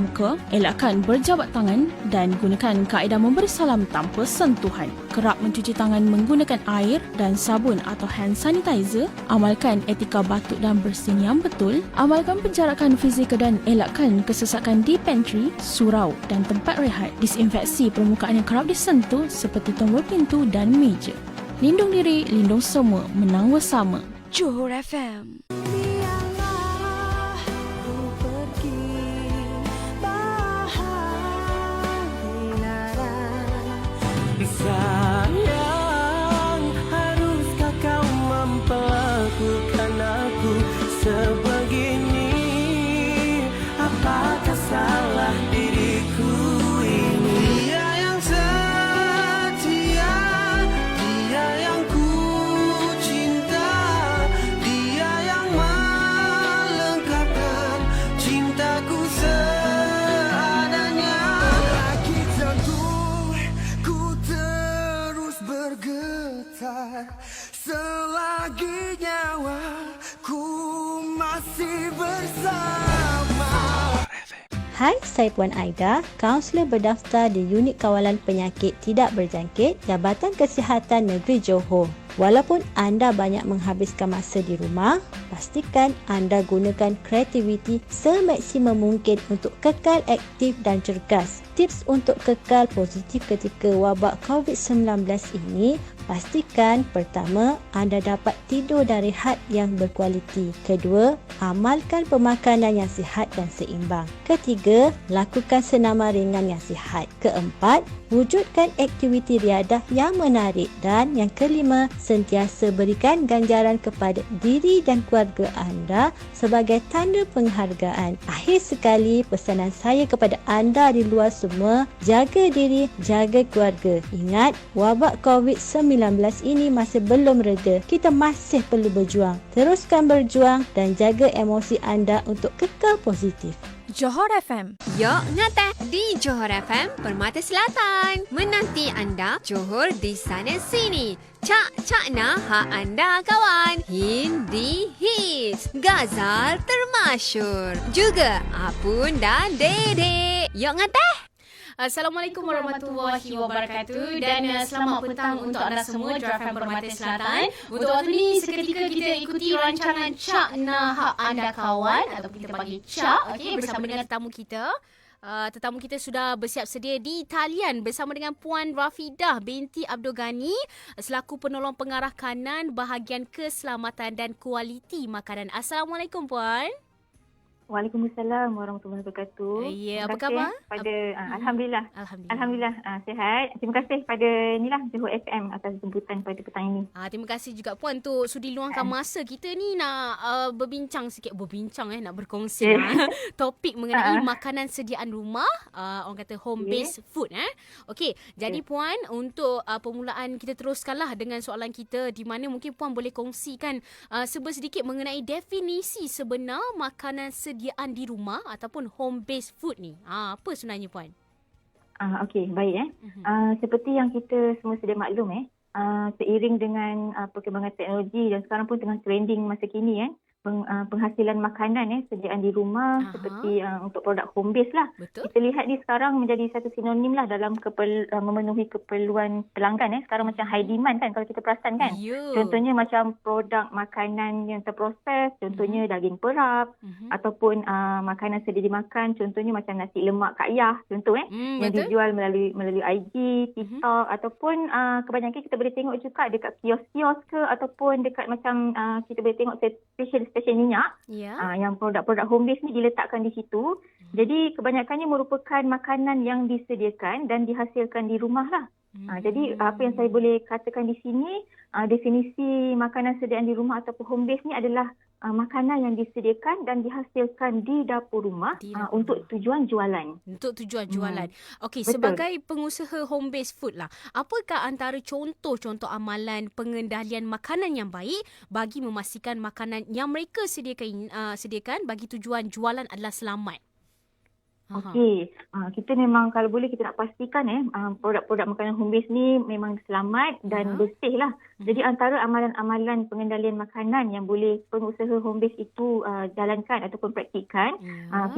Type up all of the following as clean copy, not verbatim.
muka, elakkan berjabat tangan dan gunakan kaedah memberi salam tanpa sentuhan. Kerap mencuci tangan menggunakan air dan sabun atau hand sanitizer. Amalkan etika batuk dan bersin yang betul. Amalkan penjarakan fizikal dan elakkan kesesakan di pantry, surau dan tempat rehat. Disinfeksi permukaan yang kerap disentuh seperti tombol pintu dan meja. Lindung diri, lindung semua, menang bersama. Johor FM. Sayang, haruskah kau memperlakukan aku sebegini? Apakah salah diriku ini? Dia yang setia, dia yang ku cinta, dia yang melengkapkan cintaku seadanya. Lagi jantung ku terus bergetar selagi nyawaku masih bersama. Hai, saya Puan Aida, kaunselor berdaftar di Unit Kawalan Penyakit Tidak Berjangkit, Jabatan Kesihatan Negeri Johor. Walaupun anda banyak menghabiskan masa di rumah, pastikan anda gunakan kreativiti semaksimum mungkin untuk kekal aktif dan cergas. Tips untuk kekal positif ketika wabak COVID-19 ini, pastikan pertama, anda dapat tidur dan rehat yang berkualiti. Kedua, amalkan pemakanan yang sihat dan seimbang. Ketiga, lakukan senaman ringan yang sihat. Keempat, wujudkan aktiviti riadah yang menarik. Dan yang kelima, sentiasa berikan ganjaran kepada diri dan keluarga anda sebagai tanda penghargaan. Akhir sekali, pesanan saya kepada anda di luar semua, jaga diri, jaga keluarga. Ingat, wabak COVID-19 ini masih belum reda. Kita masih perlu berjuang. Teruskan berjuang dan jaga emosi anda untuk kekal positif. Johor FM. Yok ngata di Johor FM Permata Selatan. Menanti anda Johor di sana sini. Cak na ha anda kawan. Hindi hits. Gazal termasyur. Juga Apun dan Dede. Yok ngata. Assalamualaikum warahmatullahi wabarakatuh dan selamat petang untuk anda semua Johor FM Permata Selatan. Untuk waktu ini seketika kita ikuti rancangan Cak Na Hak Anda Kawan atau kita panggil Cak, bersama dengan tetamu kita. Tetamu kita sudah bersiap sedia di talian bersama dengan Puan Rafidah binti Abdul Ghani selaku penolong pengarah kanan bahagian keselamatan dan kualiti makanan. Assalamualaikum Puan. Waalaikumsalam warahmatullahi wabarakatuh. Ya, apa khabar? Alhamdulillah. Alhamdulillah sihat. Terima kasih pada Johor FM atas jemputan pada petang ini. Terima kasih juga Puan untuk sudi luangkan masa kita ni nak berbincang nak berkongsi topik mengenai makanan sediaan rumah, orang kata home based food Okey, jadi Puan untuk permulaan kita teruskanlah dengan soalan kita di mana mungkin Puan boleh kongsikan sedikit mengenai definisi sebenar makanan sediaan di rumah ataupun home based food ni. Apa sebenarnya Puan? Okey, baik seperti yang kita semua sedia maklum seiring dengan perkembangan teknologi dan sekarang pun tengah trending masa kini penghasilan makanan sediaan di rumah seperti untuk produk home base lah. Betul. Kita lihat ni sekarang menjadi satu sinonim lah dalam memenuhi keperluan pelanggan sekarang macam high demand kan kalau kita perasan kan. Contohnya macam produk makanan yang terproses, contohnya daging perap ataupun makanan sedia dimakan, contohnya macam nasi lemak Kak Yah contoh yang dijual melalui IG, TikTok ataupun kebanyakan kita boleh tengok juga dekat kios-kios ke ataupun dekat macam kita boleh tengok stesen minyak yang produk-produk home base ni diletakkan di situ. Jadi kebanyakannya merupakan makanan yang disediakan dan dihasilkan di rumah lah. Jadi apa yang saya boleh katakan di sini, definisi makanan sediaan di rumah ataupun home base ni adalah makanan yang disediakan dan dihasilkan di dapur rumah untuk tujuan jualan. Untuk tujuan jualan. Okey, Betul. sebagai pengusaha home based food lah, apakah antara contoh-contoh amalan pengendalian makanan yang baik bagi memastikan makanan yang mereka sediakan bagi tujuan jualan adalah selamat? Okey, kita memang kalau boleh kita nak pastikan produk-produk makanan home base ni memang selamat dan bersih lah. Jadi antara amalan-amalan pengendalian makanan yang boleh pengusaha home base itu jalankan ataupun praktikkan,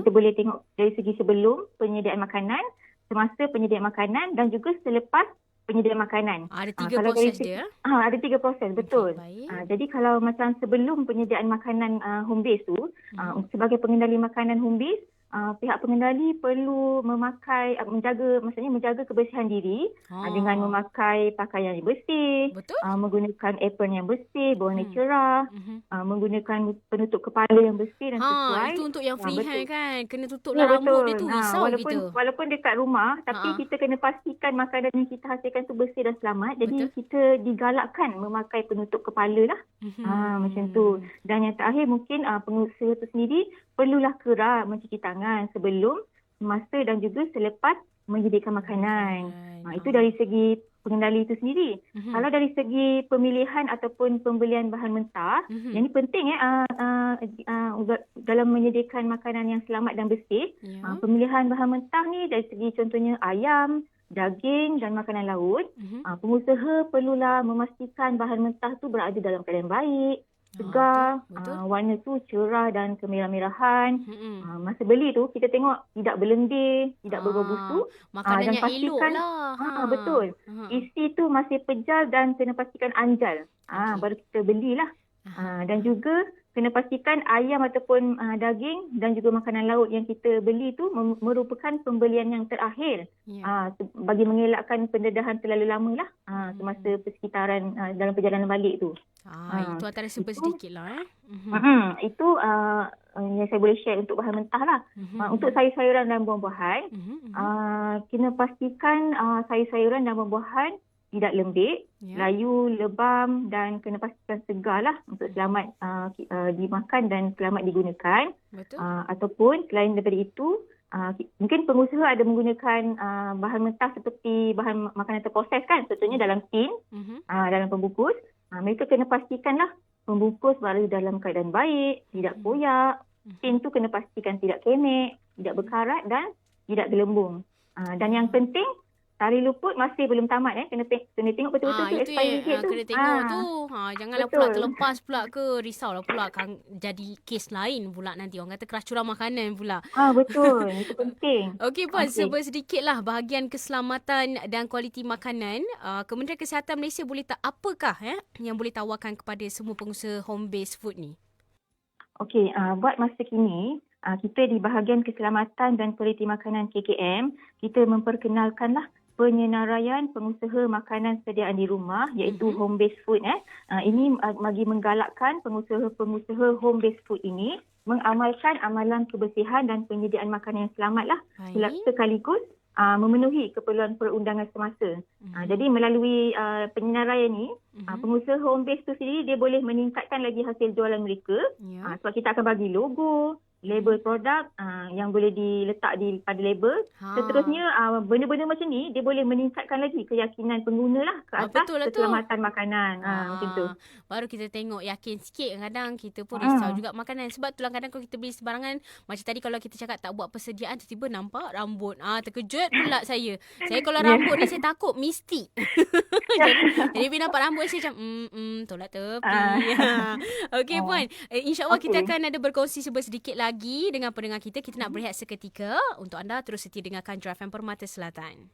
kita boleh tengok dari segi sebelum penyediaan makanan, semasa penyediaan makanan dan juga selepas penyediaan makanan. Ada 3 proses dia. Ada 3 proses, betul. Baik. Jadi kalau macam sebelum penyediaan makanan home base tu, sebagai pengendali makanan home base, pihak pengendali perlu menjaga kebersihan diri dengan memakai pakaian yang bersih, menggunakan apron yang bersih, berwarna cerah, menggunakan penutup kepala yang bersih dan sesuai. Itu untuk yang free hand kan, kena tutuplah rambut dia tu, risau kita. Walaupun dekat rumah, tapi kita kena pastikan makanan yang kita hasilkan tu bersih dan selamat. Jadi kita digalakkan memakai penutup kepala lah. Macam tu. Dan yang terakhir mungkin pengusaha tu sendiri perlulah kerap mencuci tangan sebelum, semasa dan juga selepas menyediakan makanan. Itu dari segi pengendali itu sendiri. Kalau dari segi pemilihan ataupun pembelian bahan mentah, yang ini penting dalam menyediakan makanan yang selamat dan bersih. Pemilihan bahan mentah ni dari segi contohnya ayam, daging dan makanan laut. Pengusaha perlulah memastikan bahan mentah tu berada dalam keadaan baik, segar, warna tu cerah dan kemerah-merahan. Masa beli tu kita tengok tidak berlendir, tidak berbau busuk. Makanannya dan pastikan, elok lah. Betul. Isi tu masih pejal dan kena pastikan anjal. Baru kita belilah. Dan juga kena pastikan ayam ataupun daging dan juga makanan laut yang kita beli tu merupakan pembelian yang terakhir. Bagi mengelakkan pendedahan terlalu lama lah semasa persekitaran dalam perjalanan balik tu. Itu antara sedikit lah. Itu yang saya boleh share untuk bahan mentah lah. Untuk sayur-sayuran dan buah-buahan, kena pastikan sayur-sayuran dan buah-buahan tidak lembik, layu, lebam dan kena pastikan segar lah untuk selamat dimakan dan selamat digunakan. Ataupun selain daripada itu, mungkin pengusaha ada menggunakan bahan mentah seperti bahan makanan terproses kan, contohnya dalam tin, dalam pembungkus. Mereka kena pastikanlah pembungkus berada dalam keadaan baik, tidak koyak. Tin tu kena pastikan tidak kemek, tidak berkarat dan tidak gelembung. Dan yang penting, tali luput masih belum tamat kena tengok betul-betul tu expiry date tu. Kena tengok tu. Janganlah pula terlepas pula ke, risaulah pula kan jadi kes lain pula nanti orang kata keracunan makanan pula. Betul. Itu penting. Okey Puan, sedikitlah bahagian keselamatan dan kualiti makanan. Kementerian Kesihatan Malaysia boleh tak apakah yang boleh tawarkan kepada semua pengusaha home based food ni? Okey, buat masa kini kita di bahagian keselamatan dan kualiti makanan KKM, kita memperkenalkanlah penyenaraian pengusaha makanan sediaan di rumah iaitu home based food. Ini bagi menggalakkan pengusaha-pengusaha home based food ini mengamalkan amalan kebersihan dan penyediaan makanan yang selamat lah, sekaligus memenuhi keperluan perundangan semasa. Jadi melalui penyenaraian ini, pengusaha home based tu sendiri dia boleh meningkatkan lagi hasil jualan mereka. Sebab kita akan bagi logo, label produk yang boleh diletak pada label. Seterusnya benda-benda macam ni dia boleh meningkatkan lagi keyakinan pengguna lah ke atas keselamatan makanan. Macam tu. Baru kita tengok yakin sikit. Kadang-kadang kita pun risau juga makanan. Sebab tu kadang kalau kita beli sebarangan, macam tadi kalau kita cakap tak buat persediaan, tiba-tiba nampak rambut. Terkejut pula saya. Saya kalau rambut ni saya takut mistik. jadi bila nampak rambut saya macam tolak tepi. Okey Puan, insyaAllah kita akan ada berkongsi sedikit lagi dengan pendengar kita. Kita nak berehat seketika. Untuk anda terus setia dengarkan Drive FM Permata Selatan.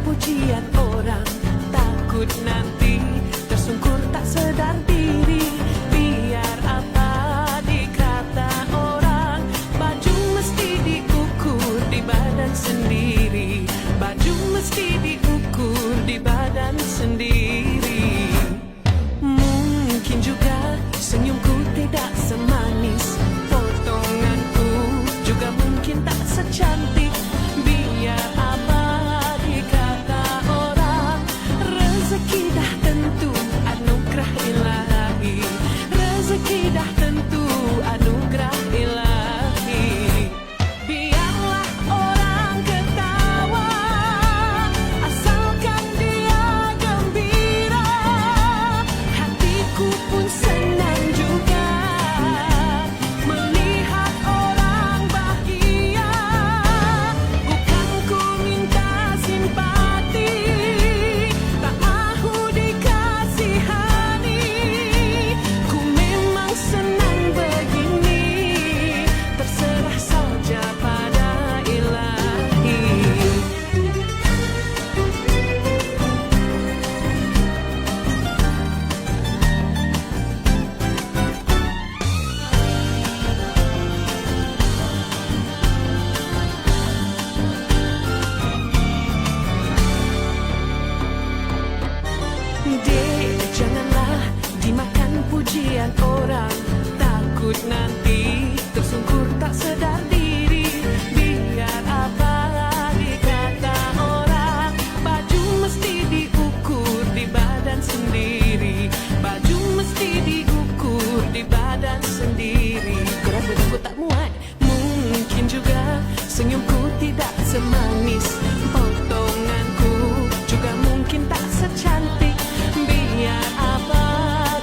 Pujian orang, takut nanti tersungkur tak sedar diri. Biar apa dikata orang, takut nanti tersungkur tak sedar diri. Biar apa dikata orang, baju mesti diukur di badan sendiri. Baju mesti diukur di badan sendiri. Keras badanku tak muat, mungkin juga senyumku tidak semanis, potonganku juga mungkin tak secantik. Biar apa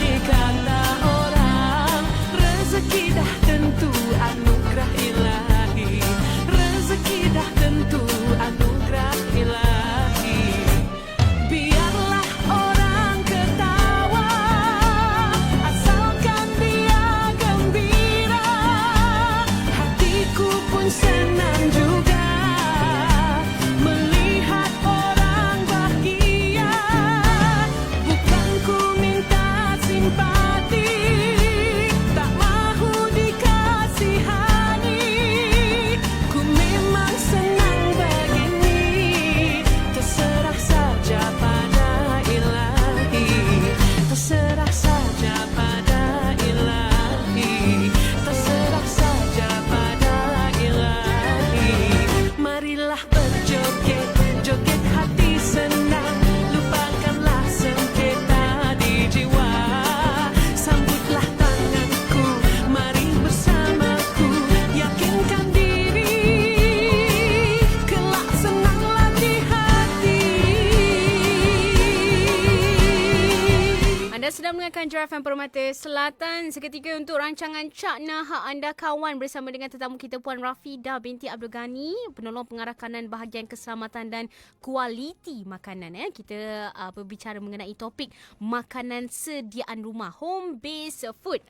dikata orang, rezeki dah tentu anugerah ilahi. Rezeki dah tentu anugerah ilahi. Biarlah orang ketawa, asalkan dia gembira. Hatiku pun senang juga melihat orang bahagia. Bukan ku minta simpati, tak mahu dikasihani. Ku memang senang begini, terserah saja pada ilahi. Terserah saja pada ilahi. Terserah saja pada ilahi. Marilah berjoget, joget hati senang. Lupakanlah sengketa di jiwa. Sambutlah tanganku, mari bersamaku. Yakinkan diri, kelak senanglah di hati. Anda sedang mendengarkan Jar FM Permata Selatan. Seketika untuk rancangan Cakna Hak Anda Kawan bersama dengan tetamu kita Puan Rafidah binti Abdul Ghani, penolong pengarah kanan bahagian keselamatan dan kualiti makanan. Kita berbicara mengenai topik makanan sediaan rumah, home based food.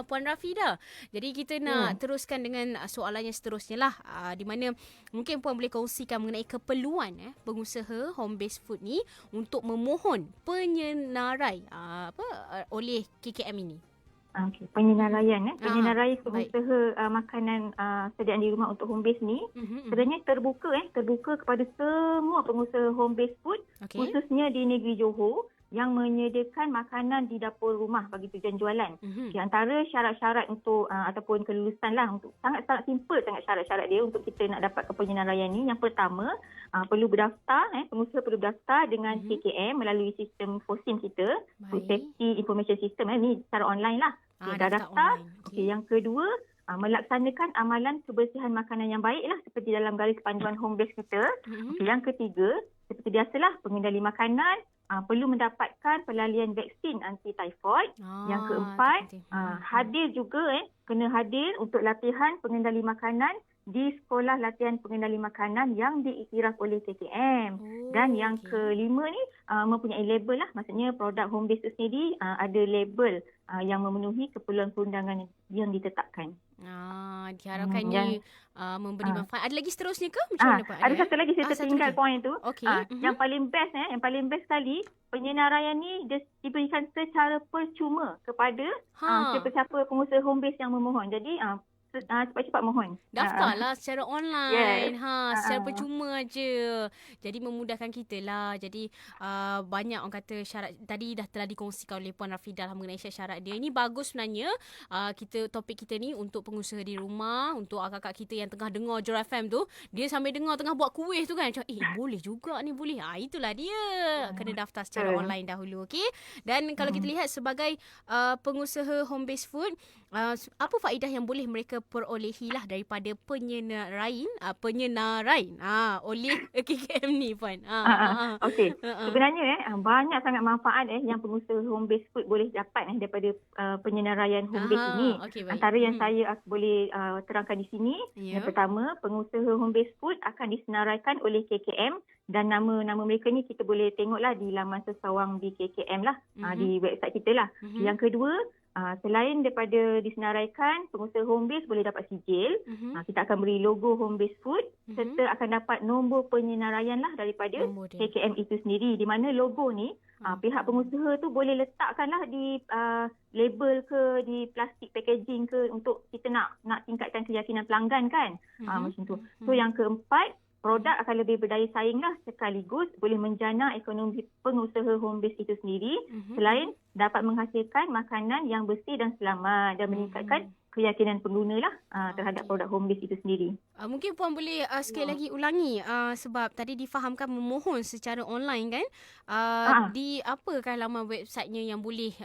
Puan Rafidah. Jadi kita nak teruskan dengan soalan yang seterusnya lah, di mana mungkin Puan boleh kongsikan mengenai keperluan pengusaha home based food ni untuk memohon penyenarai oleh KKM ini. Okey, penyenaraian penyenarai pengusaha makanan sediaan di rumah untuk home base ni sebenarnya terbuka kepada semua pengusaha home base food, khususnya di negeri Johor yang menyediakan makanan di dapur rumah bagi tujuan jualan. Di antara syarat-syarat untuk ataupun kelulusan lah, untuk sangat-sangat simple sangat syarat-syarat dia untuk kita nak dapat penyenaraian ni. Yang pertama, perlu berdaftar, pengusaha perlu berdaftar dengan KKM melalui sistem FOSIM kita, Food Safety Information System ni secara online lah. Dah daftar. Yang kedua, melaksanakan amalan kebersihan makanan yang baik lah seperti dalam garis panduan home base kita. Yang ketiga, seperti biasalah pengendali makanan perlu mendapatkan pelalian vaksin anti typhoid. Yang keempat, hadir juga kena hadir untuk latihan pengendali makanan di sekolah latihan pengendali makanan yang diiktiraf oleh KKM. Dan yang kelima ni mempunyai label lah, maksudnya produk home base sendiri ada label yang memenuhi keperluan perundangan yang ditetapkan. Diharapkannya memberi manfaat. Ada lagi seterusnya ke? Macam mana Pak? Ada satu lagi saya tertinggal poin tu. Yang paling best sekali, penyenaraian ni diberikan secara percuma kepada siapa-siapa pengusaha home base yang memohon. Jadi cepat-cepat mohon. Daftarlah secara online. Secara percuma aje. Jadi memudahkan kita lah. Jadi banyak orang kata syarat tadi dah telah dikongsikan oleh Puan Rafidah mengenai syarat dia. Ini bagus sebenarnya. Topik kita ni untuk pengusaha di rumah, untuk akak-akak kita yang tengah dengar Jar FM tu, dia sambil dengar tengah buat kuih tu kan, macam boleh juga ni, boleh. Itulah dia. Kena daftar secara online dahulu, okey? Dan kalau kita lihat sebagai pengusaha home based food, apa faedah yang boleh mereka perolehi lah daripada penyenaraian oleh KKM ni, Puan? Okey. Sebenarnya banyak sangat manfaat yang pengusaha home based food boleh dapat daripada penyenaraian home base ini. Antara yang saya boleh terangkan di sini, yang pertama, pengusaha home based food akan disenaraikan oleh KKM dan nama-nama mereka ni kita boleh tengoklah di laman sesawang di KKM lah, di website kita lah. Yang kedua, selain daripada disenaraikan, pengusaha home base boleh dapat sijil. Kita akan beri logo home base food serta akan dapat nombor penyenaraian lah daripada KKM itu sendiri, di mana logo ni pihak pengusaha tu boleh letakkanlah di label ke, di plastik packaging ke, untuk kita nak tingkatkan keyakinan pelanggan kan. Macam tu. So yang keempat, produk akan lebih berdaya saing lah, sekaligus boleh menjana ekonomi pengusaha home base itu sendiri, selain dapat menghasilkan makanan yang bersih dan selamat dan meningkatkan keyakinan pengguna lah terhadap produk home base itu sendiri. Mungkin Puan boleh sekali lagi ulangi sebab tadi difahamkan memohon secara online kan. Di apakah laman websitenya yang boleh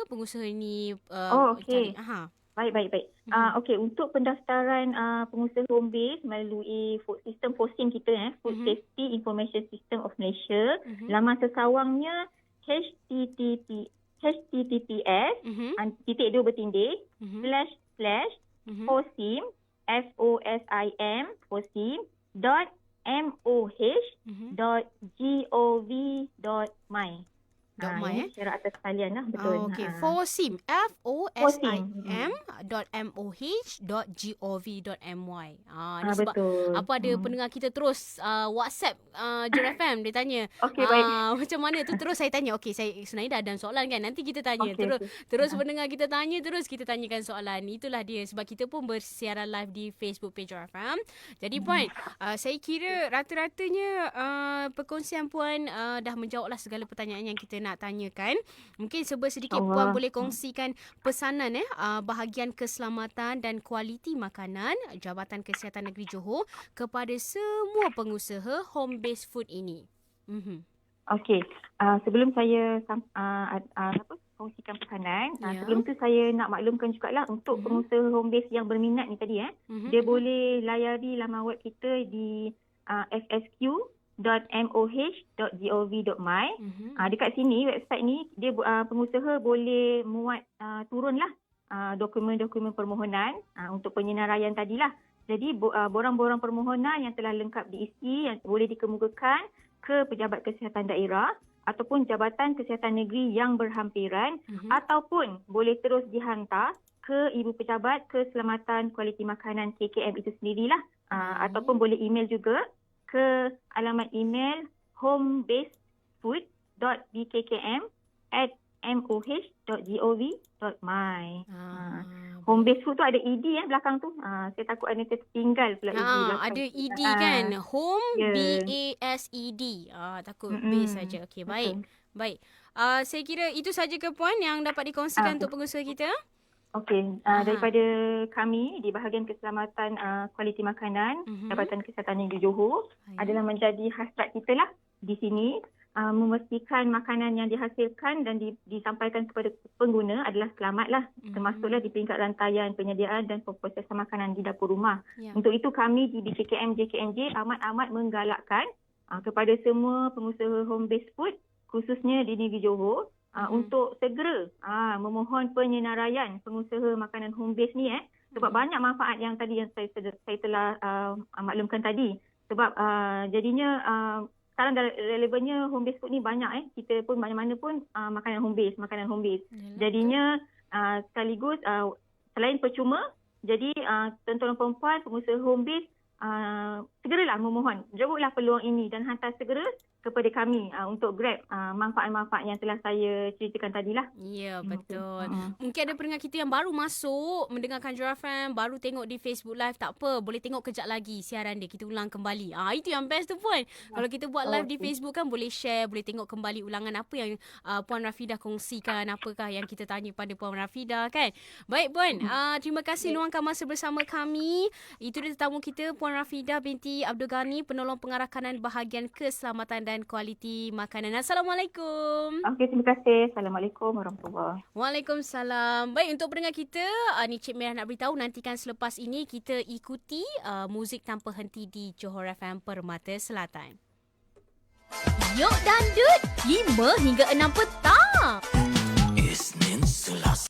pengusaha ni okey. cari? Baik. Okey, untuk pendaftaran pengusaha home base melalui sistem FOSIM kita, Food Safety Information System of Malaysia, laman sesawangnya https titik dua bertindih //fosim fosim.moh.gov.my. Ini secara atas sekalian lah, betul. Okey, FOSIM fosim.moh.gov.my. Ni sebab betul. apa ada pendengar kita terus WhatsApp Jura FM, dia tanya Okey, baik. macam mana tu, terus saya tanya. Okey, saya sebenarnya dah ada soalan kan, nanti kita tanya. Terus pendengar kita tanya, terus kita tanyakan soalan. Itulah dia, sebab kita pun bersiaran live di Facebook page Jura FM. Jadi Puan, saya kira rata-ratanya perkongsian Puan dah menjawablah segala pertanyaan yang kita nak tanyakan. Mungkin sedikit Puan boleh kongsikan pesanan bahagian keselamatan dan kualiti makanan Jabatan Kesihatan Negeri Johor kepada semua pengusaha home based food ini. Okey, sebelum saya kongsikan pesanan, sebelum tu saya nak maklumkan jugalah untuk pengusaha home base yang berminat ni tadi, dia boleh layari laman web kita di fsq.moh.gov.my. Dekat sini, website ni, dia pengusaha boleh muat turunlah dokumen-dokumen permohonan untuk penyenaraian tadilah. Jadi borang-borang permohonan yang telah lengkap diisi yang boleh dikemukakan ke Pejabat Kesihatan Daerah ataupun Jabatan Kesihatan Negeri yang berhampiran, ataupun boleh terus dihantar ke Ibu Pejabat Keselamatan Kualiti Makanan KKM itu sendirilah, ataupun boleh email juga ke alamat email homebased.bkkm@moh.gov.my. Home based food tu ada ED belakang tu. Saya takut ada tertinggal pula ED belakang. Ada ED kan? Home BASED. Takut base saja. Okey, baik. Baik. Saya kira itu saja ke Puan yang dapat dikongsikan untuk pengusaha kita? Okey, daripada kami di bahagian keselamatan kualiti makanan Jabatan Kesihatan Negeri Johor adalah menjadi hasrat kita lah di sini, memastikan makanan yang dihasilkan dan disampaikan kepada pengguna adalah selamat lah, termasuklah di peringkat rantaian penyediaan dan pemprosesan makanan di dapur rumah. Untuk itu kami di BKKM JKNJ amat menggalakkan kepada semua pengusaha home based food khususnya di Negeri Johor untuk segera memohon penyenaraian pengusaha makanan home base ni, sebab banyak manfaat yang tadi yang saya telah maklumkan tadi. Sebab jadinya sekarang relevannya home base food ni banyak, kita pun mana-mana pun makanan home base. Jadinya sekaligus selain percuma, jadi tuan-tuan dan puan-puan pengusaha home base segeralah memohon, jemputlah peluang ini dan hantar segera kepada kami untuk grab manfaat-manfaat yang telah saya ceritakan tadilah. Ya, betul. Mungkin ada pendengar kita yang baru masuk mendengarkan Jura FM, baru tengok di Facebook Live, tak apa, boleh tengok kejap lagi siaran dia, kita ulang kembali. Itu yang best tu Puan. Kalau kita buat live di Facebook kan boleh share, boleh tengok kembali ulangan apa yang Puan Rafidah kongsikan, apakah yang kita tanya pada Puan Rafidah kan. Baik Puan, terima kasih luangkan masa bersama kami. Itu dia tetamu kita, Puan Rafidah binti Abdul Ghani, penolong pengarah kanan bahagian keselamatan dan kualiti makanan. Assalamualaikum. Okey, terima kasih. Assalamualaikum warahmatullahi. Waalaikumsalam. Baik, untuk pendengar kita, ni Cik Merah nak beritahu, nantikan selepas ini kita ikuti muzik tanpa henti di Johor FM Permata Selatan. Yuk Dandut, 5 hingga 6 petang.